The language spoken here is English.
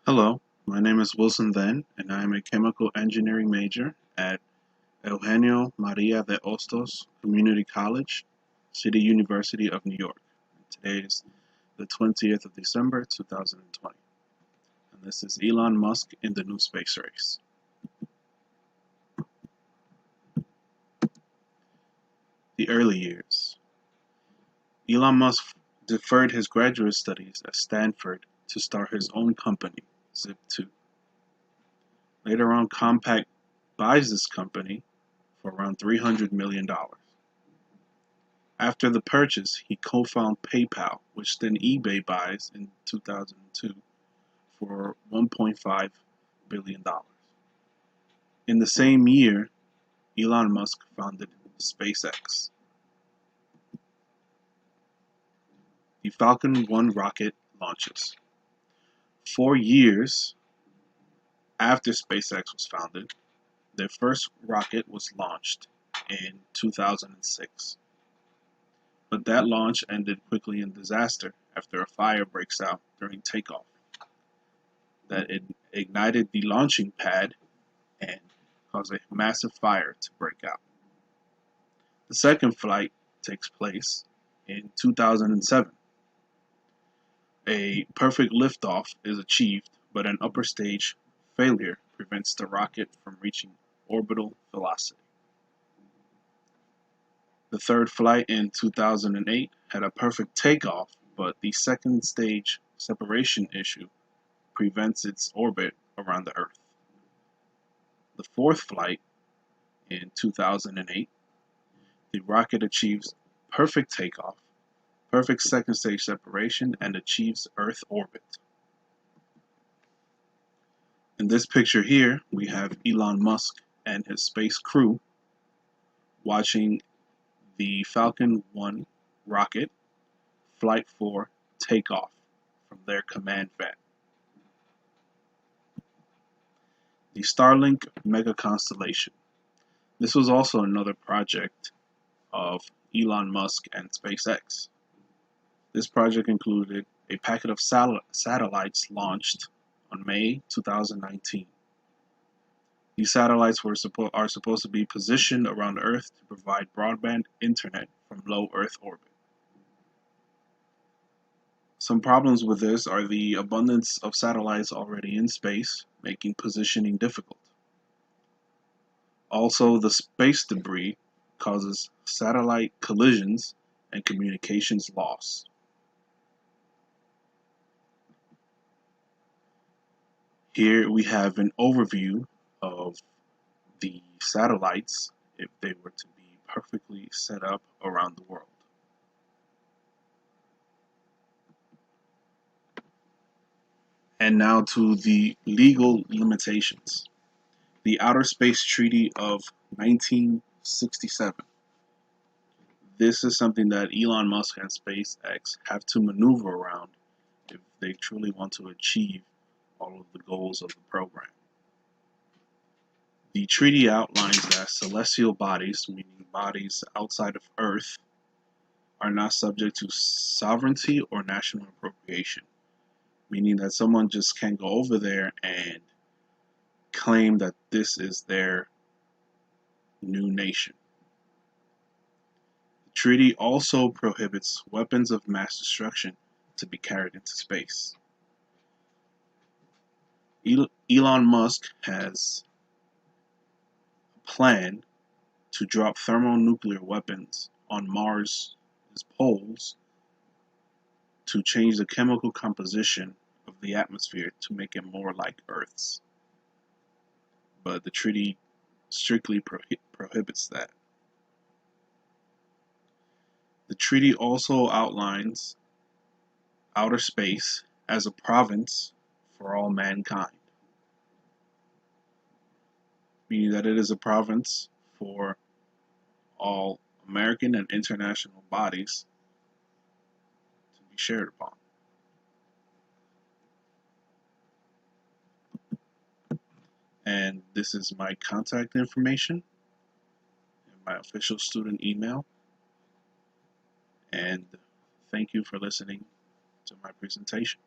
Hello, my name is Wilson Then, and I am a chemical engineering major at Eugenio Maria de Hostos Community College, City University of New York. Today is the 20th of December, 2020, and this is Elon Musk in the new space race. The early years. Elon Musk deferred his graduate studies at Stanford to start his own company, Zip2. Later on, Compaq buys this company for around $300 million. After the purchase, he co-founded PayPal, which then eBay buys in 2002 for $1.5 billion. In the same year, Elon Musk founded SpaceX. The Falcon 1 rocket launches. 4 years after SpaceX was founded, their first rocket was launched in 2006. But that launch ended quickly in disaster after a fire breaks out during takeoff that ignited the launching pad and caused a massive fire to break out. The second flight takes place in 2007. A perfect liftoff is achieved, but an upper stage failure prevents the rocket from reaching orbital velocity. The third flight in 2008 had a perfect takeoff, but the second stage separation issue prevents its orbit around the Earth. The fourth flight in 2008, the rocket achieves perfect takeoff, perfect second stage separation, and achieves Earth orbit. In this picture here, we have Elon Musk and his space crew watching the Falcon 1 rocket Flight 4 take off from their command van. The Starlink mega constellation. This was also another project of Elon Musk and SpaceX. This project included a packet of satellites launched on May 2019. These satellites are supposed to be positioned around Earth to provide broadband internet from low Earth orbit. Some problems with this are the abundance of satellites already in space, making positioning difficult. Also, the space debris causes satellite collisions and communications loss. Here we have an overview of the satellites if they were to be perfectly set up around the world. And now to the legal limitations. The Outer Space Treaty of 1967. This is something that Elon Musk and SpaceX have to maneuver around if they truly want to achieve all of the goals of the program. The treaty outlines that celestial bodies, meaning bodies outside of Earth, are not subject to sovereignty or national appropriation, meaning that someone just can't go over there and claim that this is their new nation. The treaty also prohibits weapons of mass destruction to be carried into space. Elon Musk has a plan to drop thermonuclear weapons on Mars' poles to change the chemical composition of the atmosphere to make it more like Earth's. But the treaty strictly prohibits that. The treaty also outlines outer space as a province for all mankind, meaning that it is a province for all American and international bodies to be shared upon. And this is my contact information and my official student email. And thank you for listening to my presentation.